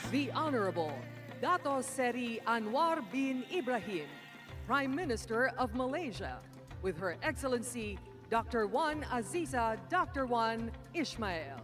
The Honorable Dato Seri Anwar bin Ibrahim, Prime Minister of Malaysia, with Her Excellency Dr. Wan Aziza Dr. Wan Ismail.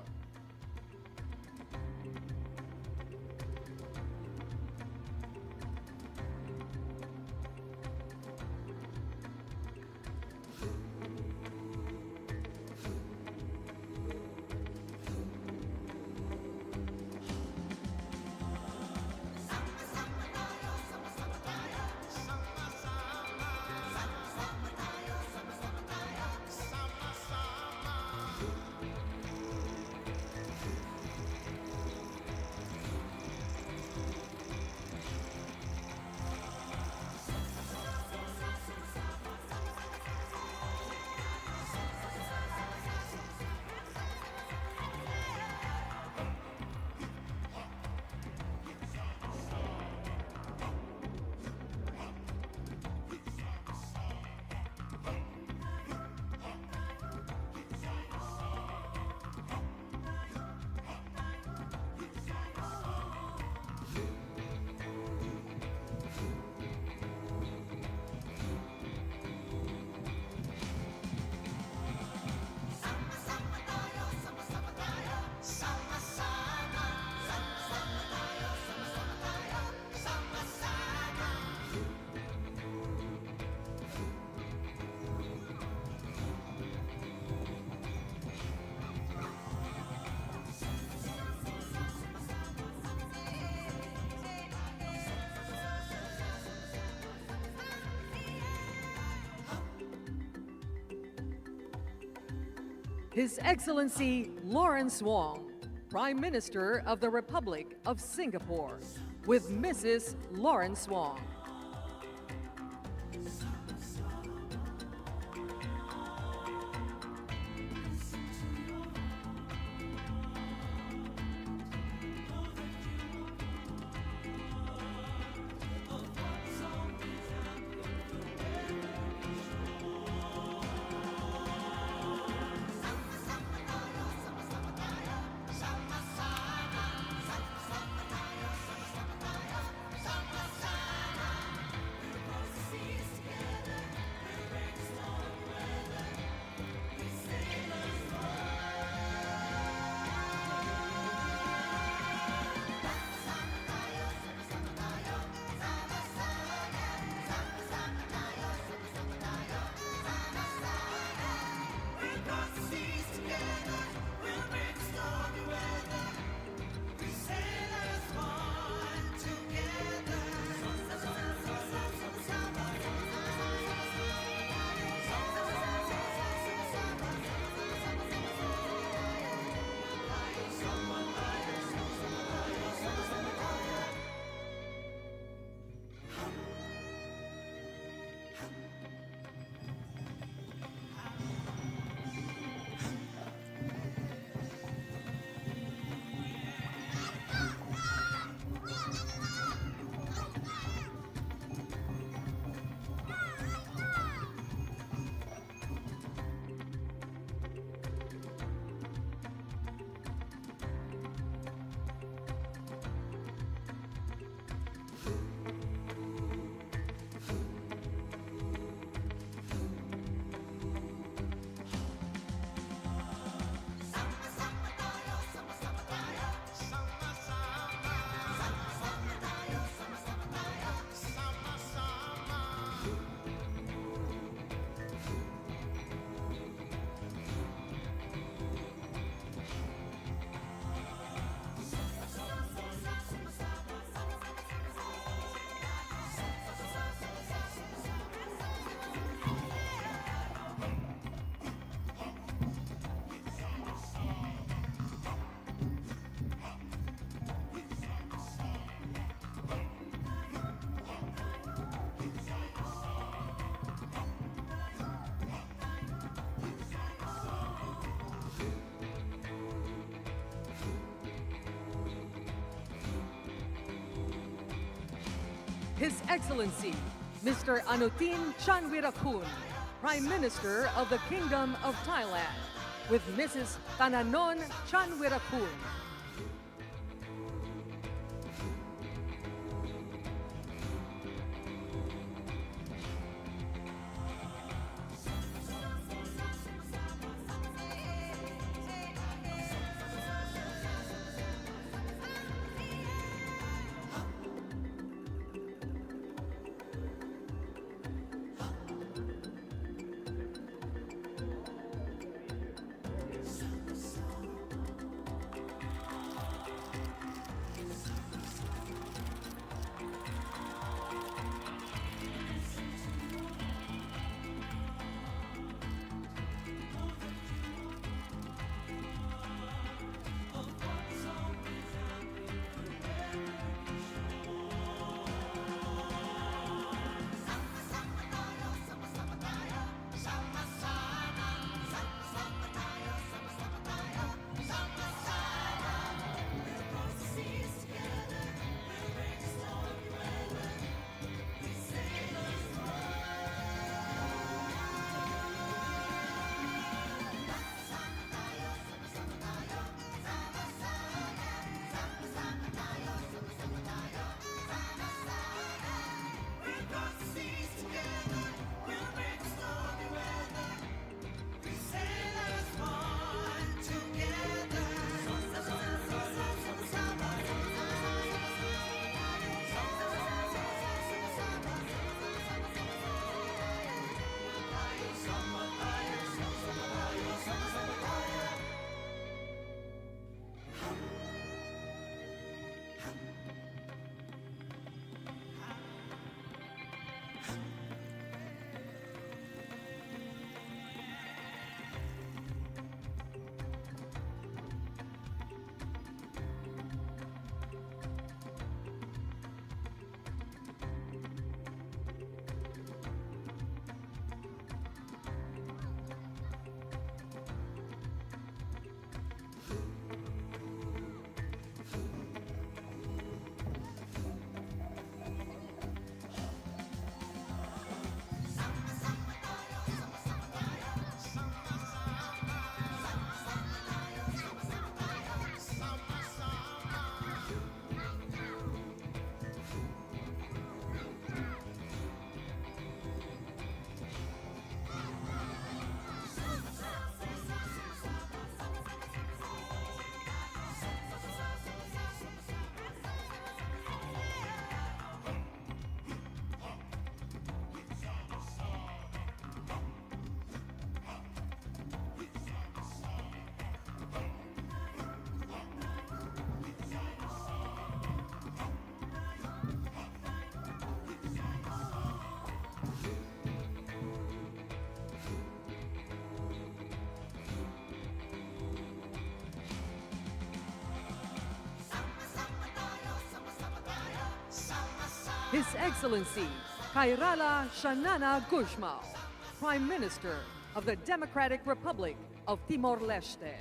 His Excellency Lawrence Wong, Prime Minister of the Republic of Singapore, with Mrs. Lawrence Wong. His Excellency, Mr. Anutin Chanwirakul, Prime Minister of the Kingdom of Thailand, with Mrs. Thananon Chanwirakul. His Excellency Kairala Shanana Guzmao, Prime Minister of the Democratic Republic of Timor-Leste.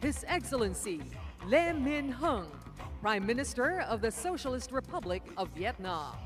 His Excellency Le Minh Hung, Prime Minister of the Socialist Republic of Vietnam.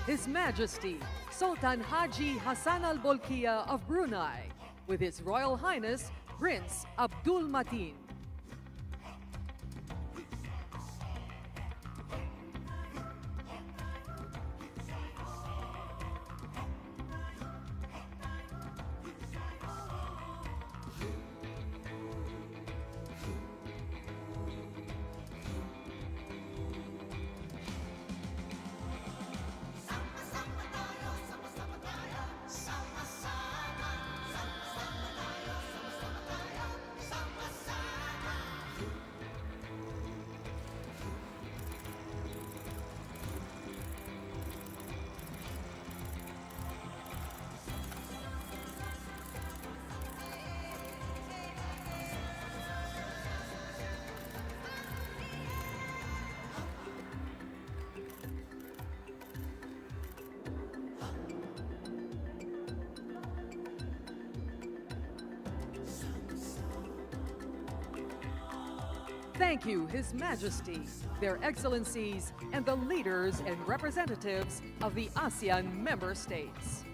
His Majesty Sultan Haji Hassan Al Bolkiah of Brunei, with His Royal Highness Prince Abdul Matin. Thank you, His Majesty, their Excellencies, and the leaders and representatives of the ASEAN member states.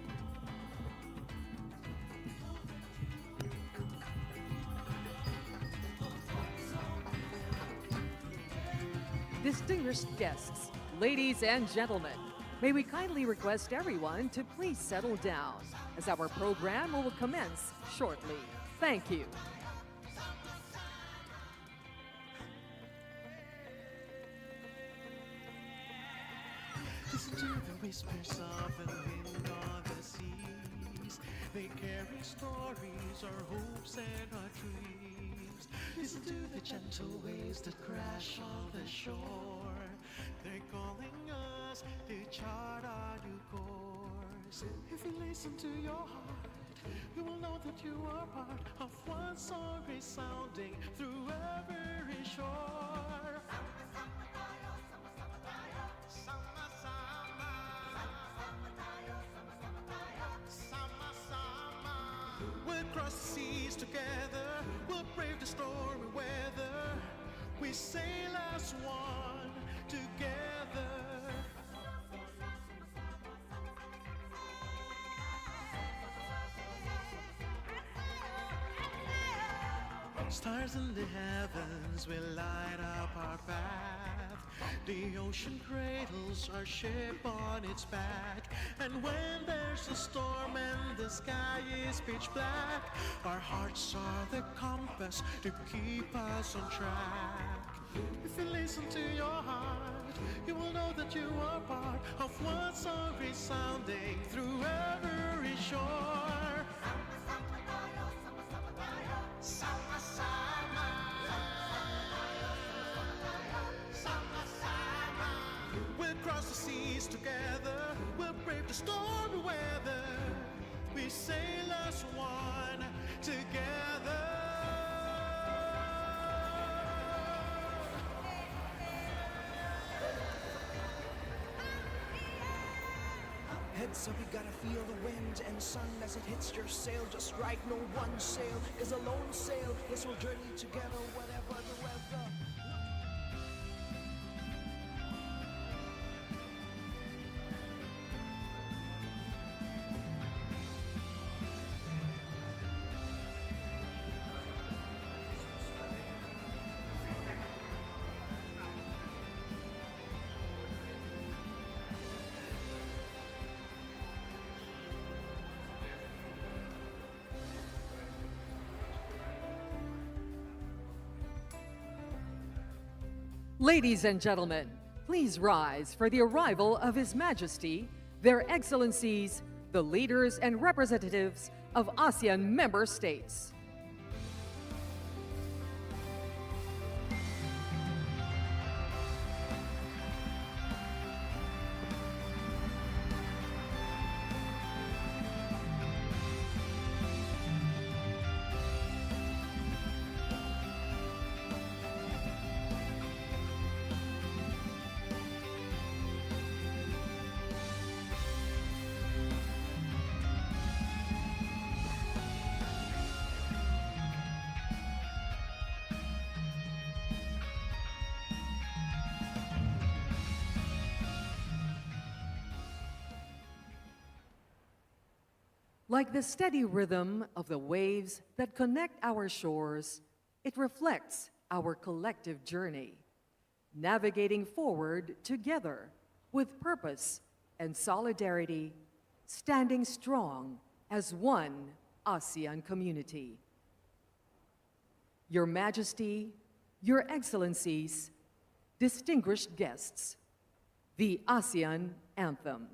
Distinguished guests, ladies and gentlemen, may we kindly request everyone to please settle down, as our program will commence shortly. Thank you. Listen to the whispers of the wind on the seas. They carry stories, our hopes and our dreams. Listen to the gentle waves that crash on the shore. They're calling us to chart our new course. If you listen to your heart, you will know that you are part of one song resounding through every shore. We'll cross the seas together, we'll brave the stormy weather. We sail as one together. Stars in the heavens will light up our path. The ocean cradles our ship on its back. And when there's a storm and the sky is pitch black, our hearts are the compass to keep us on track. If you listen to your heart, you will know that you are part of one song resounding through every shore. We'll cross the seas together, we'll brave the stormy weather. We sail as one together. Heads up, you gotta feel the wind and sun as it hits your sail. Just right, no one sail is a lone sail. Yes, we'll journey together, whatever the weather. Ladies and gentlemen, please rise for the arrival of His Majesty, their Excellencies, the leaders and representatives of ASEAN member states. Like the steady rhythm of the waves that connect our shores, it reflects our collective journey, navigating forward together with purpose and solidarity, standing strong as one ASEAN community. Your Majesty, Your Excellencies, distinguished guests, the ASEAN Anthem.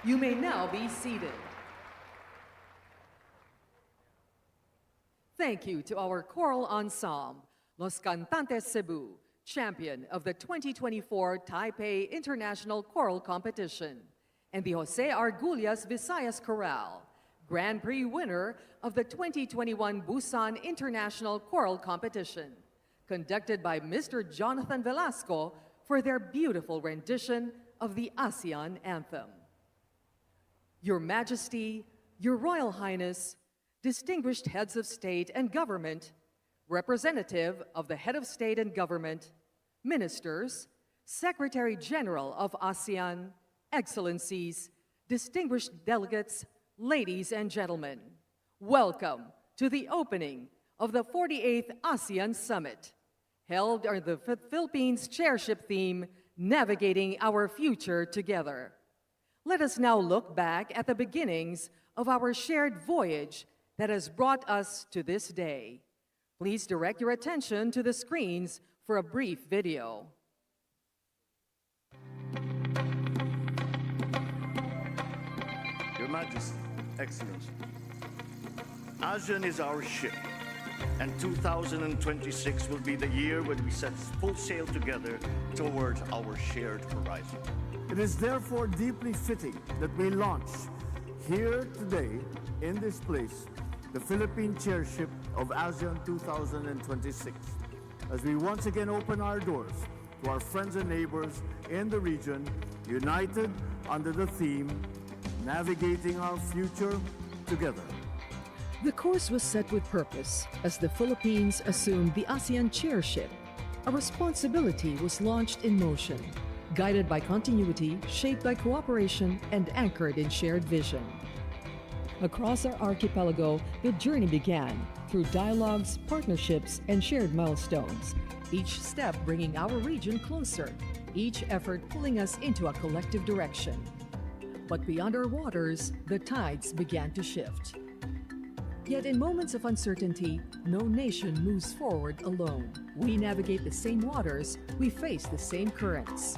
You may now be seated. Thank you to our choral ensemble, Los Cantantes Cebu, champion of the 2024 Taipei International Choral Competition, and the Jose Argullas Visayas Chorale, Grand Prix winner of the 2021 Busan International Choral Competition, conducted by Mr. Jonathan Velasco for their beautiful rendition of the ASEAN Anthem. Your Majesty, Your Royal Highness, distinguished heads of state and government, representative of the head of state and government, ministers, Secretary General of ASEAN, excellencies, distinguished delegates, ladies and gentlemen, welcome to the opening of the 48th ASEAN Summit, held under the Philippines chairship theme, Navigating Our Future Together. Let us now look back at the beginnings of our shared voyage that has brought us to this day. Please direct your attention to the screens for a brief video. Your Majesty, Excellency, ASEAN is our ship, and 2026 will be the year when we set full sail together towards our shared horizon. It is therefore deeply fitting that we launch here today, in this place, the Philippine chairship of ASEAN 2026, as we once again open our doors to our friends and neighbors in the region, united under the theme, Navigating Our Future Together. The course was set with purpose as the Philippines assumed the ASEAN chairship. A responsibility was launched in motion, guided by continuity, shaped by cooperation, and anchored in shared vision. Across our archipelago, the journey began through dialogues, partnerships, and shared milestones, each step bringing our region closer, each effort pulling us into a collective direction. But beyond our waters, the tides began to shift. Yet in moments of uncertainty, no nation moves forward alone. We navigate the same waters, we face the same currents.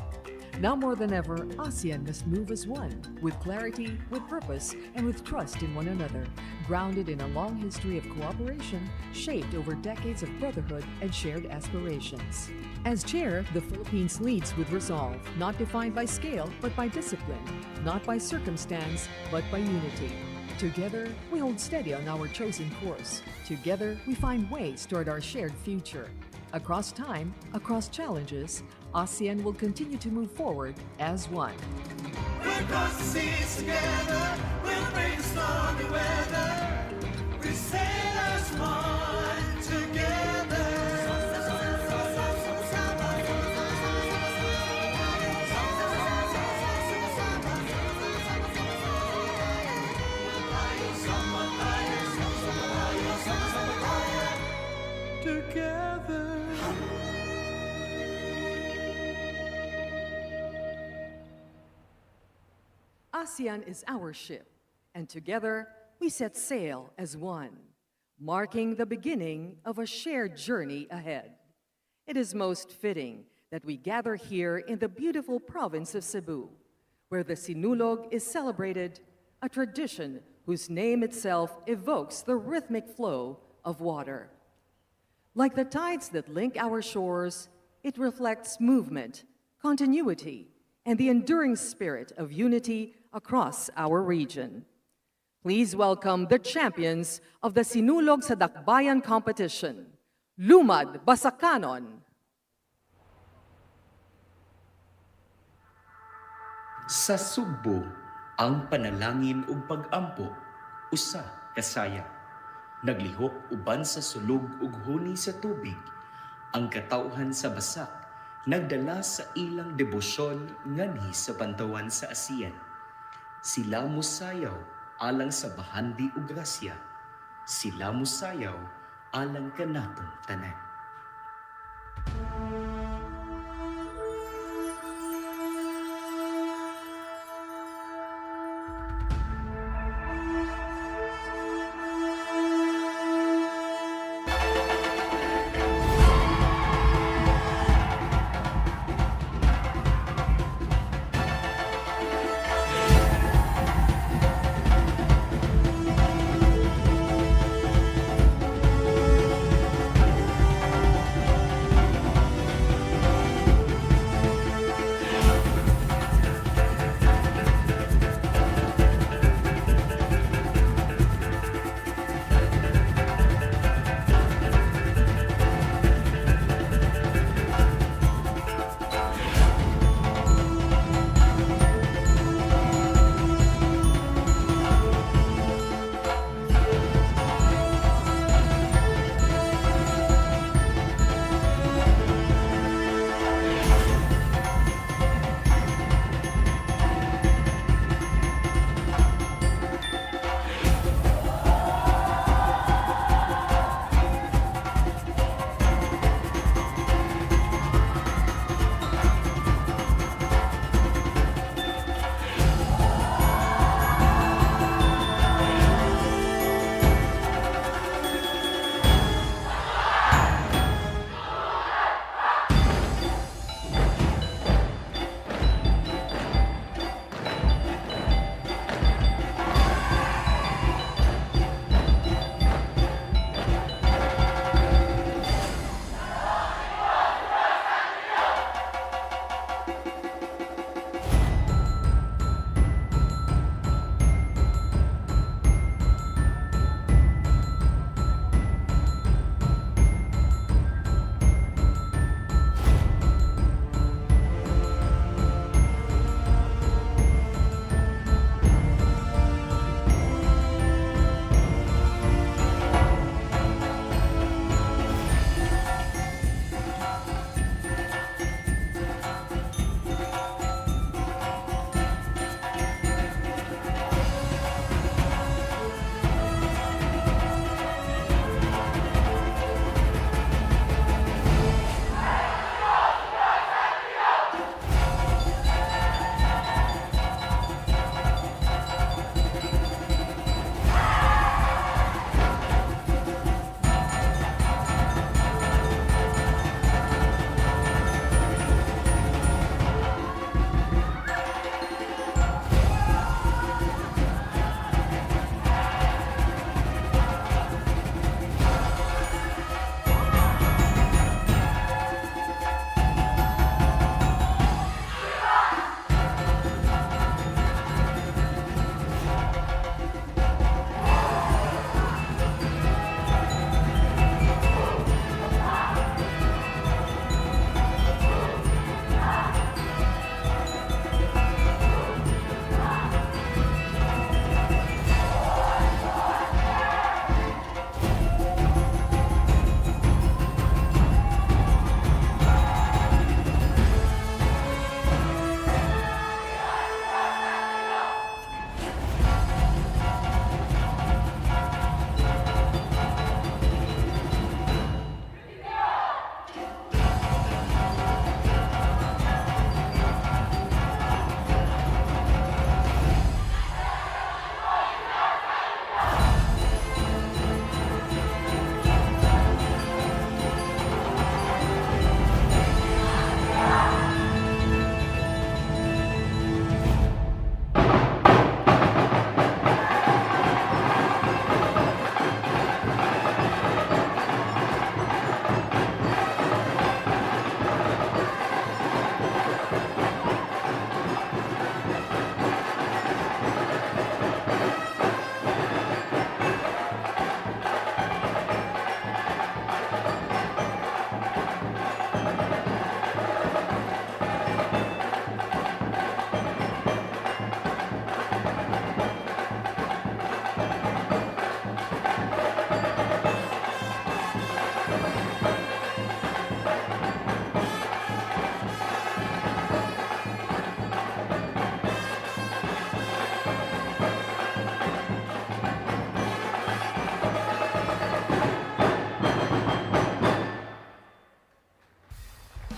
Now more than ever, ASEAN must move as one, with clarity, with purpose, and with trust in one another, grounded in a long history of cooperation, shaped over decades of brotherhood and shared aspirations. As chair, the Philippines leads with resolve, not defined by scale, but by discipline, not by circumstance, but by unity. Together, we hold steady on our chosen course. Together, we find ways toward our shared future. Across time, across challenges, ASEAN will continue to move forward as one. We'll cross the seas together, we'll bring the stormy weather. We sail as one together. Together. ASEAN is our ship, and together we set sail as one, marking the beginning of a shared journey ahead. It is most fitting that we gather here in the beautiful province of Cebu, where the Sinulog is celebrated, a tradition whose name itself evokes the rhythmic flow of water. Like the tides that link our shores, it reflects movement, continuity, and the enduring spirit of unity across our region. Please welcome the champions of the Sinulog sa Dakbayan competition, Lumad Basakanon. Sa Sugbo, ang panalangin ug pag-ampo, usa kasaya. Naglihok uban sa sulog ug huni sa tubig, ang katawhan sa basak, nagdala sa ilang debosyon nganhi sa bantawan sa ASEAN. Sila musayaw alang sa bahandi ug grasya. Sila musayaw alang kanatong tanan.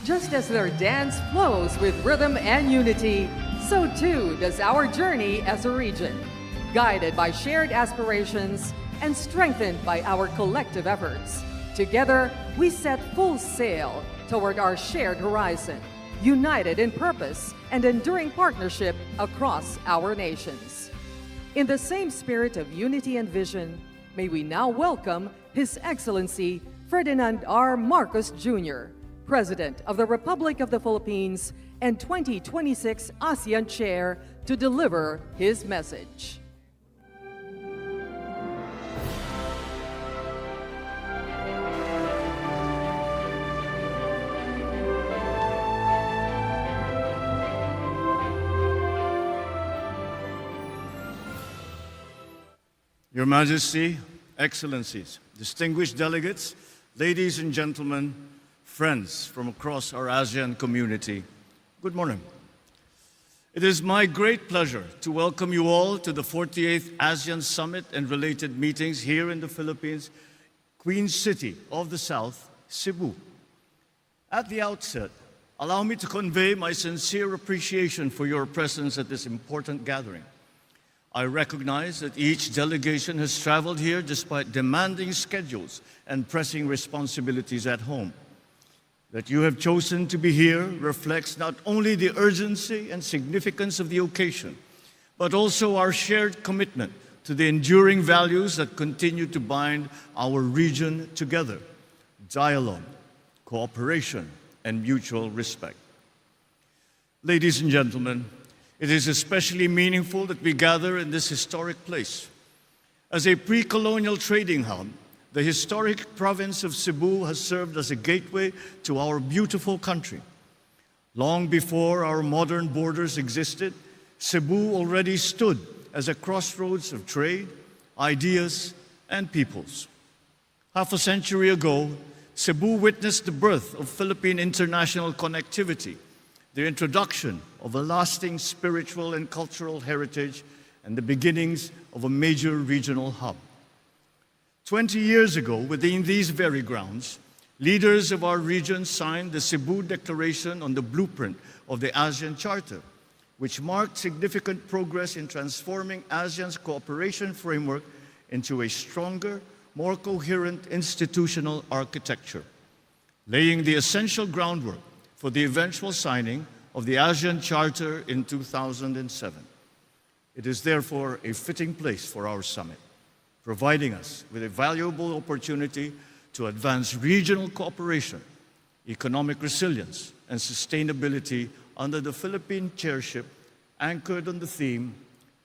Just as their dance flows with rhythm and unity, so too does our journey as a region, guided by shared aspirations and strengthened by our collective efforts. Together, we set full sail toward our shared horizon, united in purpose and enduring partnership across our nations. In the same spirit of unity and vision, may we now welcome His Excellency Ferdinand R. Marcos Jr., President of the Republic of the Philippines and 2026 ASEAN Chair, to deliver his message. Your Majesty, Excellencies, distinguished delegates, ladies and gentlemen, friends from across our ASEAN community, good morning. It is my great pleasure to welcome you all to the 48th ASEAN Summit and related meetings here in the Philippines, Queen City of the South, Cebu. At the outset, allow me to convey my sincere appreciation for your presence at this important gathering. I recognize that each delegation has traveled here despite demanding schedules and pressing responsibilities at home. That you have chosen to be here reflects not only the urgency and significance of the occasion, but also our shared commitment to the enduring values that continue to bind our region together: dialogue, cooperation, and mutual respect. Ladies and gentlemen, it is especially meaningful that we gather in this historic place. As a pre-colonial trading hub, the historic province of Cebu has served as a gateway to our beautiful country. Long before our modern borders existed, Cebu already stood as a crossroads of trade, ideas, and peoples. Half a century ago, Cebu witnessed the birth of Philippine international connectivity, the introduction of a lasting spiritual and cultural heritage, and the beginnings of a major regional hub. 20 years ago, within these very grounds, leaders of our region signed the Cebu Declaration on the blueprint of the ASEAN Charter, which marked significant progress in transforming ASEAN's cooperation framework into a stronger, more coherent institutional architecture, laying the essential groundwork for the eventual signing of the ASEAN Charter in 2007. It is therefore a fitting place for our summit, providing us with a valuable opportunity to advance regional cooperation, economic resilience, and sustainability under the Philippine chairship anchored on the theme,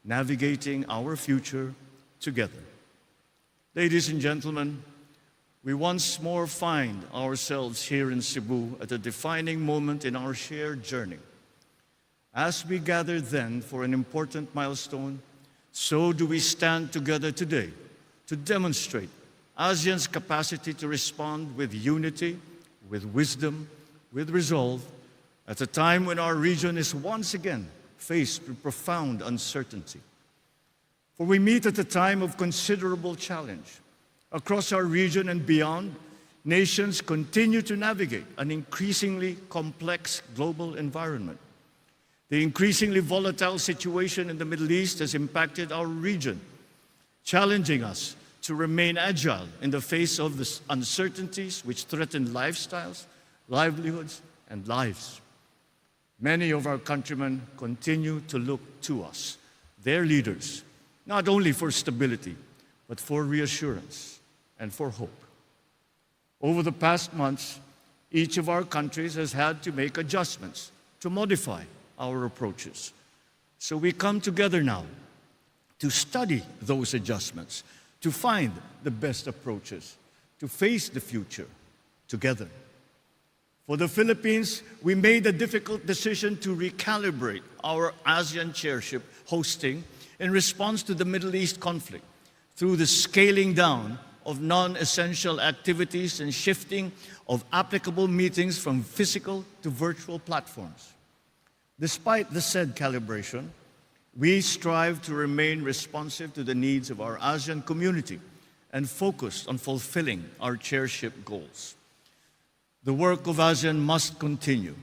Navigating Our Future Together. Ladies and gentlemen, we once more find ourselves here in Cebu at a defining moment in our shared journey. As we gather then for an important milestone, so do we stand together today to demonstrate ASEAN's capacity to respond with unity, with wisdom, with resolve, at a time when our region is once again faced with profound uncertainty. For we meet at a time of considerable challenge. Across our region and beyond, nations continue to navigate an increasingly complex global environment. The increasingly volatile situation in the Middle East has impacted our region, challenging us to remain agile in the face of the uncertainties which threaten lifestyles, livelihoods, and lives. Many of our countrymen continue to look to us, their leaders, not only for stability, but for reassurance and for hope. Over the past months, each of our countries has had to make adjustments to modify our approaches. So we come together now to study those adjustments, to find the best approaches, to face the future together. For the Philippines, we made a difficult decision to recalibrate our ASEAN chairship hosting in response to the Middle East conflict through the scaling down of non-essential activities and shifting of applicable meetings from physical to virtual platforms. Despite the said calibration, we strive to remain responsive to the needs of our ASEAN community and focused on fulfilling our chairship goals. The work of ASEAN must continue,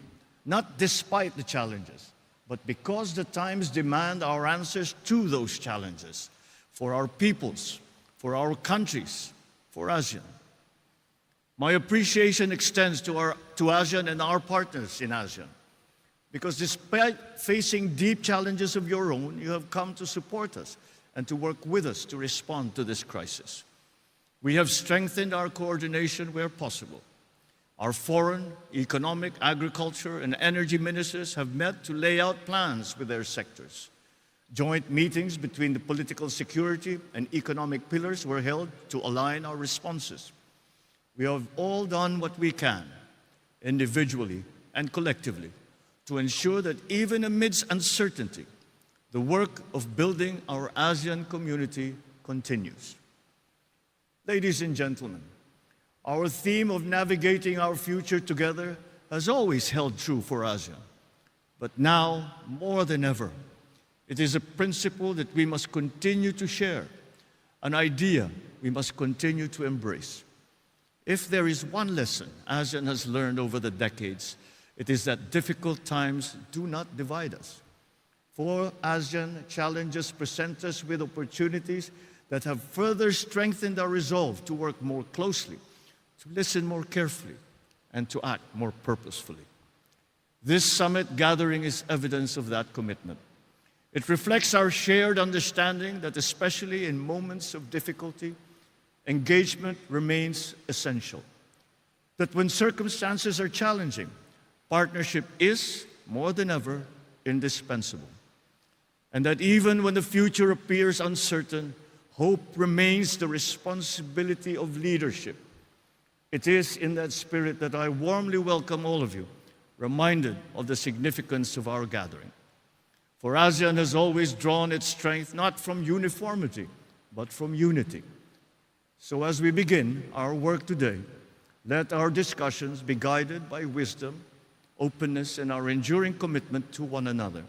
not despite the challenges, but because the times demand our answers to those challenges, for our peoples, for our countries, for ASEAN. My appreciation extends to ASEAN and our partners in ASEAN, because despite facing deep challenges of your own, you have come to support us and to work with us to respond to this crisis. We have strengthened our coordination where possible. Our foreign, economic, agriculture, and energy ministers have met to lay out plans with their sectors. Joint meetings between the political security and economic pillars were held to align our responses. We have all done what we can, individually and collectively, to ensure that even amidst uncertainty, the work of building our ASEAN community continues. Ladies and gentlemen, our theme of navigating our future together has always held true for ASEAN. But now, more than ever, it is a principle that we must continue to share, an idea we must continue to embrace. If there is one lesson ASEAN has learned over the decades, it is that difficult times do not divide us. For ASEAN, challenges present us with opportunities that have further strengthened our resolve to work more closely, to listen more carefully, and to act more purposefully. This summit gathering is evidence of that commitment. It reflects our shared understanding that especially in moments of difficulty, engagement remains essential. That when circumstances are challenging, partnership is, more than ever, indispensable. And that even when the future appears uncertain, hope remains the responsibility of leadership. It is in that spirit that I warmly welcome all of you, reminded of the significance of our gathering. For ASEAN has always drawn its strength not from uniformity, but from unity. So as we begin our work today, let our discussions be guided by wisdom, openness, and our enduring commitment to one another.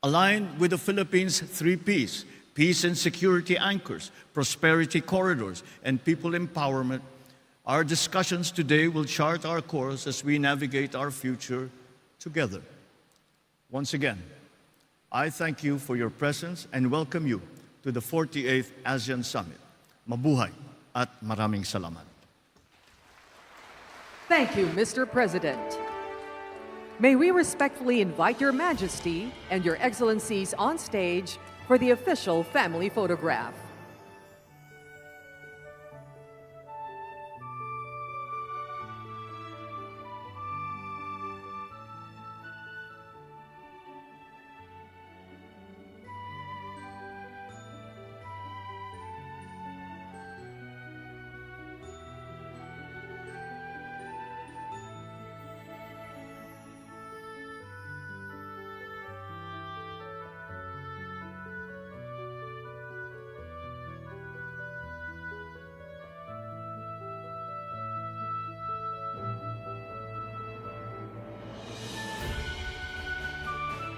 Aligned with the Philippines' 3 Ps, peace and security anchors, prosperity corridors, and people empowerment, our discussions today will chart our course as we navigate our future together. Once again, I thank you for your presence and welcome you to the 48th ASEAN Summit. Mabuhay at maraming salamat. Thank you, Mr. President. May we respectfully invite Your Majesty and Your Excellencies on stage for the official family photograph.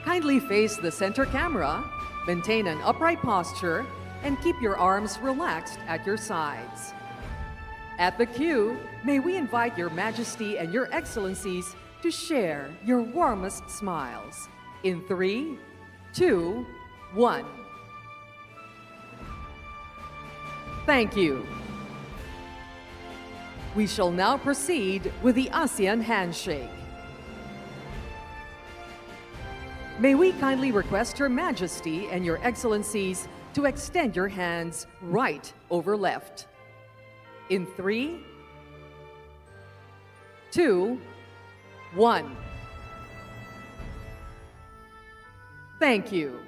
Kindly face the center camera, maintain an upright posture, and keep your arms relaxed at your sides. At the cue, may we invite Your Majesty and Your Excellencies to share your warmest smiles. In 3, 2, 1. Thank you. We shall now proceed with the ASEAN handshake. May we kindly request Your Majesty and Your Excellencies to extend your hands right over left. In 3, 2, 1. Thank you.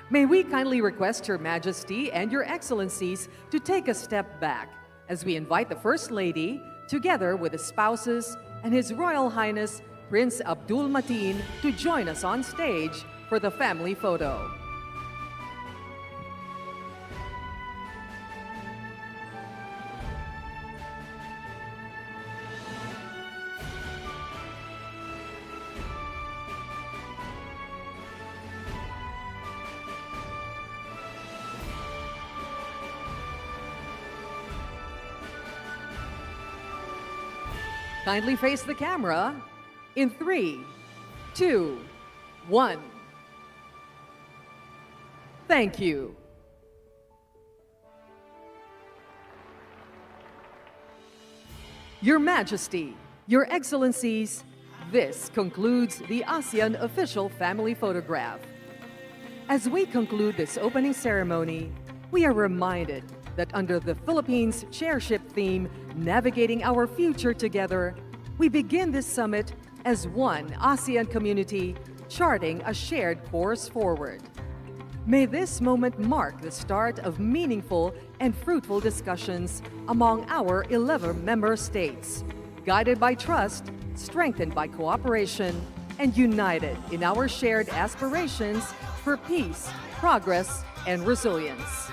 May we kindly request Your Majesty and Your Excellencies to take a step back as we invite the First Lady, together with the spouses and His Royal Highness Prince Abdul Mateen, to join us on stage for the family photo. Kindly face the camera in 3, 2, 1. Thank you. Your Majesty, Your Excellencies, this concludes the ASEAN official family photograph. As we conclude this opening ceremony, we are reminded that under the Philippines chairship theme, Navigating Our Future Together, we begin this summit as one ASEAN community, charting a shared course forward. May this moment mark the start of meaningful and fruitful discussions among our 11 member states, guided by trust, strengthened by cooperation, and united in our shared aspirations for peace, progress, and resilience.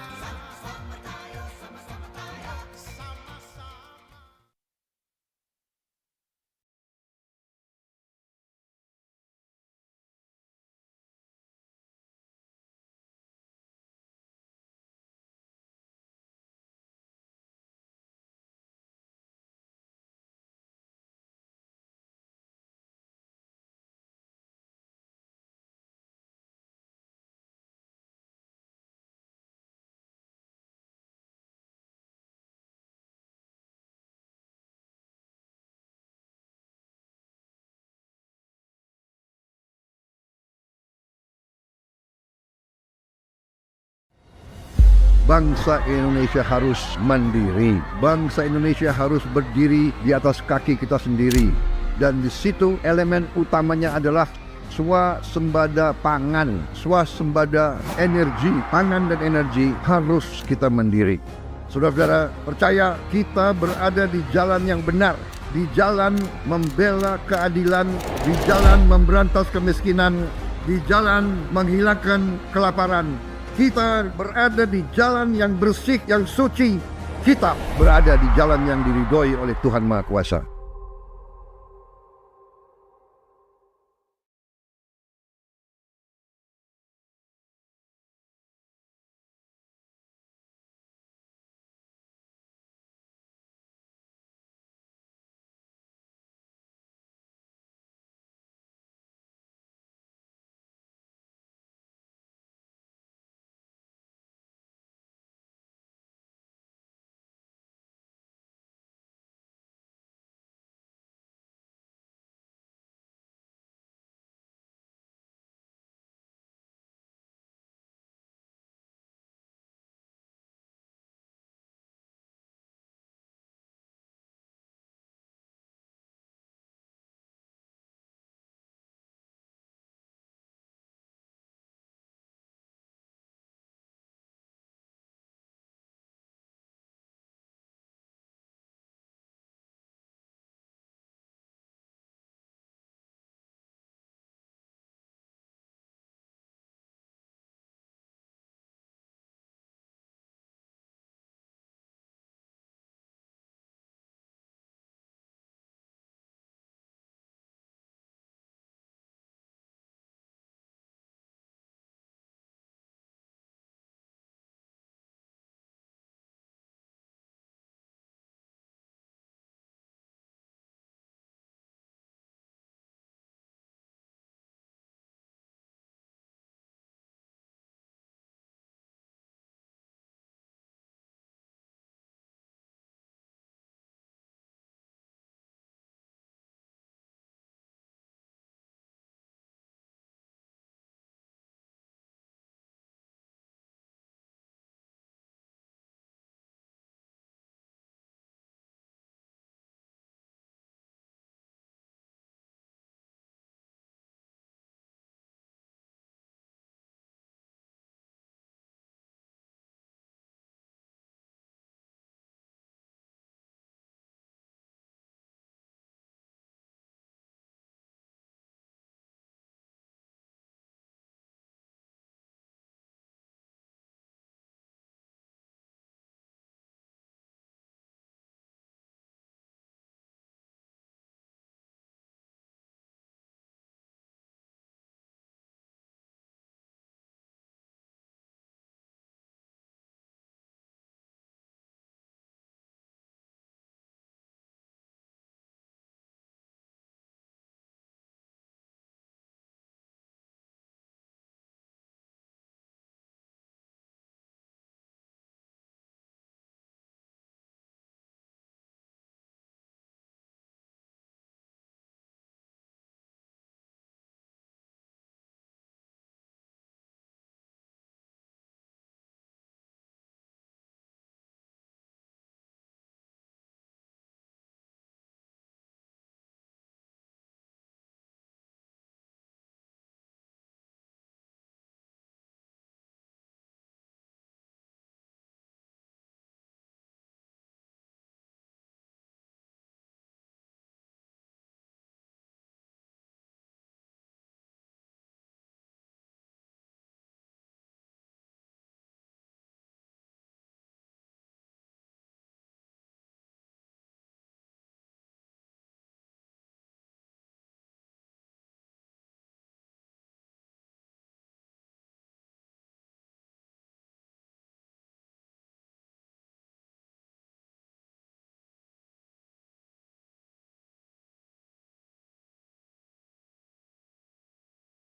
Bangsa Indonesia harus mandiri. Bangsa Indonesia harus berdiri di atas kaki kita sendiri. Dan di situ elemen utamanya adalah swasembada pangan, swasembada energi. Pangan dan energi harus kita mandiri. Saudara-saudara, percaya kita berada di jalan yang benar, di jalan membela keadilan, di jalan memberantas kemiskinan, di jalan menghilangkan kelaparan. Kita berada di jalan yang bersih, yang suci. Kita berada di jalan yang diridhoi oleh Tuhan Maha Kuasa.